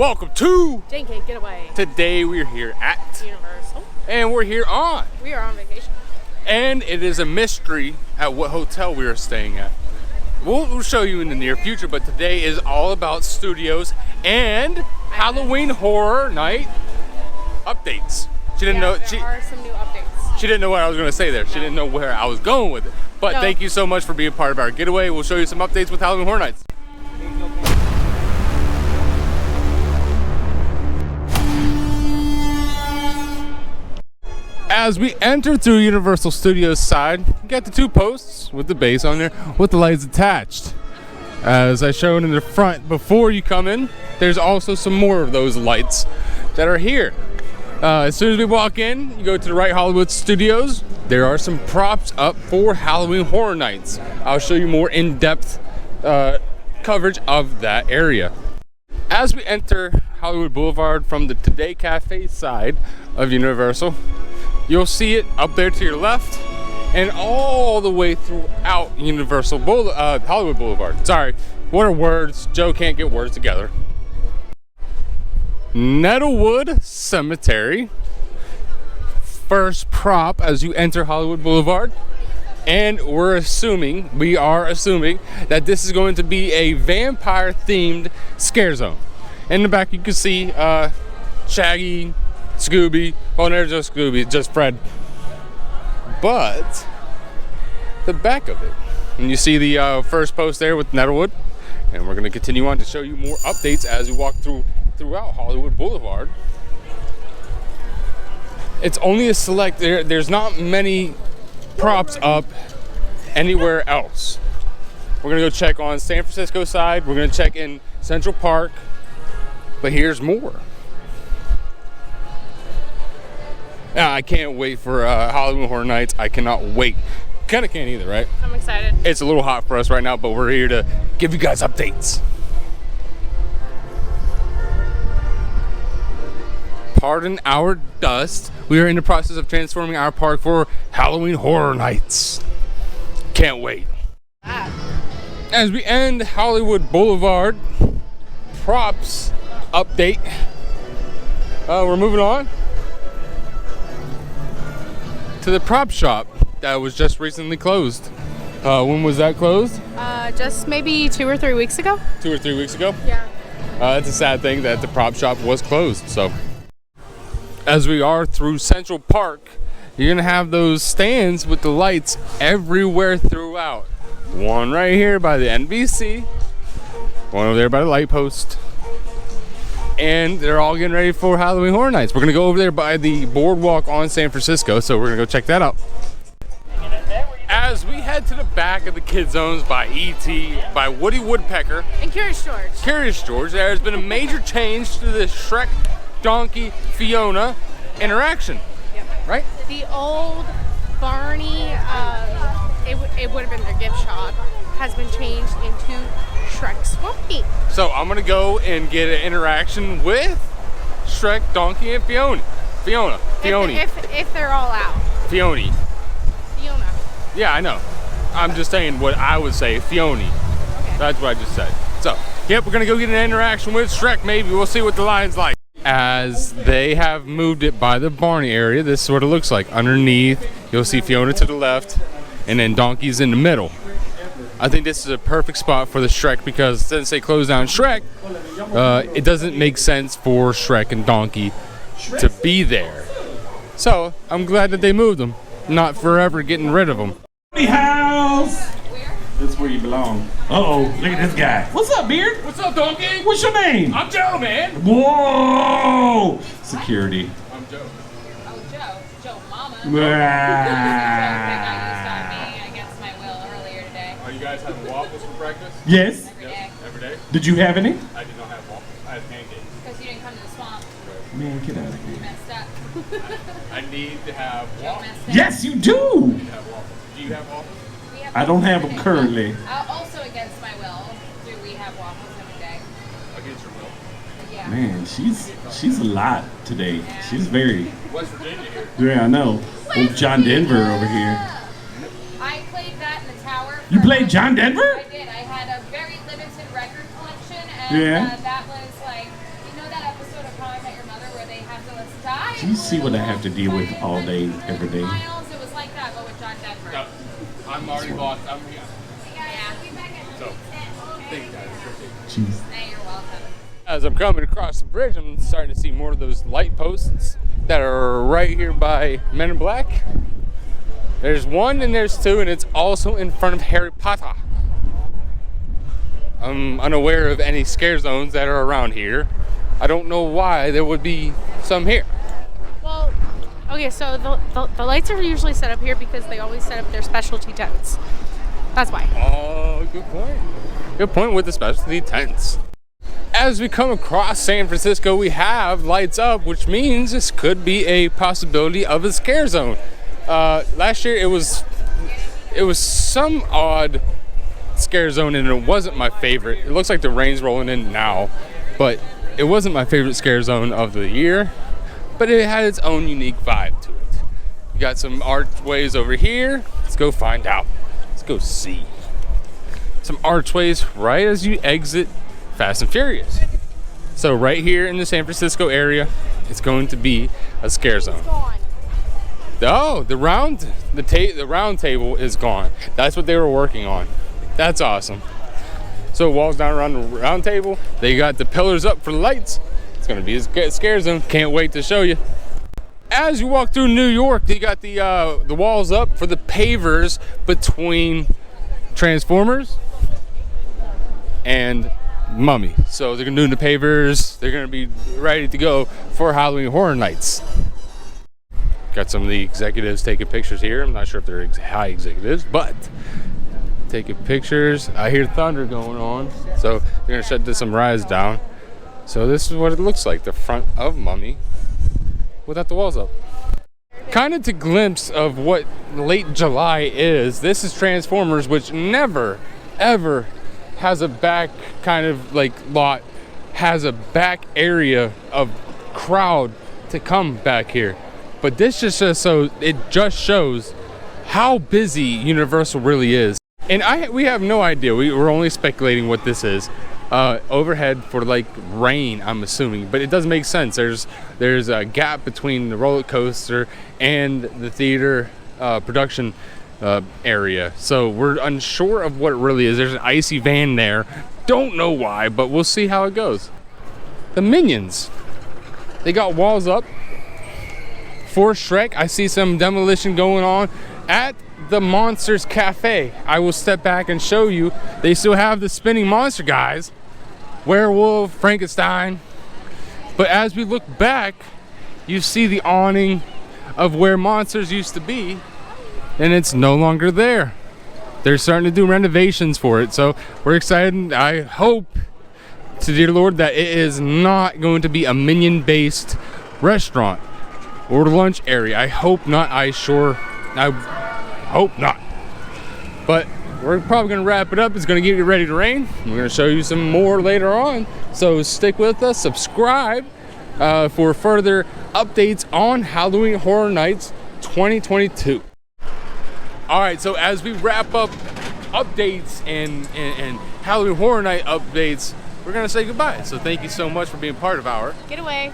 Welcome to Jane Can't Get Away. Today we're here at Universal. And we're here on. We are on vacation. And it is a mystery at what hotel we are staying at. We'll show you in the near future, but today is all about studios and Halloween Horror Night updates. She didn't know. There are some new updates. She didn't know what I was going to say there. She didn't know where I was going with it. But thank you so much for being part of our getaway. We'll show you some updates with Halloween Horror Nights. As we enter through Universal Studios side, you got the two posts with the base on there with the lights attached. As I showed in the front before you come in, there's also some more of those lights that are here. As soon as we walk in, you go to the right, Hollywood Studios. There are some props up for Halloween Horror Nights. I'll show you more in-depth coverage of that area. As we enter Hollywood Boulevard from the Today Cafe side of Universal, you'll see it up there to your left and all the way throughout Hollywood Boulevard. Sorry, what are words? Joe can't get words together. Nettlewood Cemetery, first prop as you enter Hollywood Boulevard. And we are assuming that this is going to be a vampire themed scare zone. In the back you can see Shaggy, Scooby. Oh, there's no Scooby, it's just Fred. But the back of it, and you see the first post there with Nettlewood, and we're going to continue on to show you more updates as we walk throughout Hollywood Boulevard. It's only a select. There's not many props up anywhere else. We're going to go check on San Francisco side. We're going to check in Central Park, but here's more. I can't wait for Halloween Horror Nights. I cannot wait. Kind of can't either, right? I'm excited. It's a little hot for us right now, but we're here to give you guys updates. Pardon our dust. We are in the process of transforming our park for Halloween Horror Nights. Can't wait. As we end Hollywood Boulevard props update, we're moving on to the prop shop that was just recently closed. When was that closed? Just maybe 2 or 3 weeks ago. 2 or 3 weeks ago? Yeah. It's a sad thing that the prop shop was closed. So as we are through Central Park, you're gonna have those stands with the lights everywhere throughout. One right here by the NBC, one over there by the light post, and they're all getting ready for Halloween Horror Nights. We're gonna go over there by the boardwalk on San Francisco, so we're gonna go check that out. As we head to the back of the kid zones by E.T., by Woody Woodpecker, And Curious George. Curious George, there has been a major change to the Shrek, Donkey, Fiona interaction. Yep. Right? The old Barney, it would have been their gift shop, has been changed into Shrek Swampy. So I'm gonna go and get an interaction with Shrek, Donkey, and Fiona. If they're all out. Fiona. Yeah, I know. I'm just saying what I would say, Fiona. Okay. That's what I just said. So, yep, we're gonna go get an interaction with Shrek. Maybe we'll see what the line's like. As they have moved it by the Barney area, this is what it looks like. Underneath, you'll see Fiona to the left, and then Donkey's in the middle. I think this is a perfect spot for the Shrek because since they closed down Shrek, it doesn't make sense for Shrek and Donkey to be there. So I'm glad that they moved them, not forever getting rid of them. House. That's where you belong. Uh-oh, look at this guy. What's up, Beard? What's up, Donkey? What's your name? I'm Joe, man. Whoa! Security. I'm Joe. Oh, Joe Mama. Ah. Against my will earlier today. Are you guys having waffles for breakfast? Yes. Every day. Every day? Did you have any? I did not have waffles. I had pancakes. Because you didn't come to the swamp. Man, get out of You here. messed up. I need to have Joe waffles. messed up. Yes, you do. I need to have waffles. Do you have waffles? We have I don't have waffles them every currently. day. Also against my will, do we have waffles every day? Against your will. Yeah. Man, she's a lot today. She's very. West Virginia here. Yeah, I know. Old John Denver over here. I played that in the tower. You played John Denver? I did. I had a very limited record collection, and Yeah. that was like, you know that Do you see what I have to deal with all day, every day? Miles, it was like that, but with John Denver. No, I'm already lost. I'm here. Yeah. So, thank you guys. Jeez. Hey, you're welcome. As I'm coming across the bridge, I'm starting to see more of those light posts that are right here by Men in Black. There's one and there's two, and it's also in front of Harry Potter. I'm unaware of any scare zones that are around here. I don't know why there would be some here. Well, okay, so the lights are usually set up here because they always set up their specialty tents. That's why. Oh, good point. Good point with the specialty tents. As we come across San Francisco, we have lights up, which means this could be a possibility of a scare zone. Last year it was some odd scare zone, and it wasn't my favorite. It looks like the rain's rolling in now, but it wasn't my favorite scare zone of the year. But it had its own unique vibe to it. We got some archways over here. Let's go find out. Let's go see. Some archways right as you exit Fast and Furious. So right here in the San Francisco area, it's going to be a scare zone. Oh, the round table is gone. That's what they were working on. That's awesome. So walls down around the round table. They got the pillars up for lights. It's gonna be a scare zone. Can't wait to show you. As you walk through New York, they got the walls up for the pavers between Transformers and Mummy. So they're gonna do the pavers. They're gonna be ready to go for Halloween Horror Nights. Got some of the executives taking pictures here. I'm not sure if they're high executives, but taking pictures. I hear thunder going on, so they're gonna shut some rides down. So this is what it looks like, the front of Mummy without the walls up. Kind of to glimpse of what late July is. This is Transformers, which never, ever has a back kind of like lot, has a back area of crowd to come back here. But this just shows how busy Universal really is. And we have no idea. We're only speculating what this is. Overhead for like rain, I'm assuming, but it doesn't make sense. There's a gap between the roller coaster and the theater production area, so we're unsure of what it really is. There's an icy van there. Don't know why, but we'll see how it goes. The Minions, they got walls up for Shrek. I see some demolition going on at the Monsters Cafe. I will step back and show you. They still have the spinning monster guys, Werewolf, Frankenstein. But as we look back, you see the awning of where Monsters used to be, and it's no longer there. They're starting to do renovations for it, so we're excited. I hope to dear Lord that it is not going to be a Minion-based restaurant or lunch area. I hope not. I hope not. But we're probably gonna wrap it up. It's gonna get ready to rain. We're gonna show you some more later on. So stick with us, subscribe for further updates on Halloween Horror Nights 2022. All right, so as we wrap up updates and Halloween Horror Night updates, we're gonna say goodbye. So thank you so much for being part of our Get away.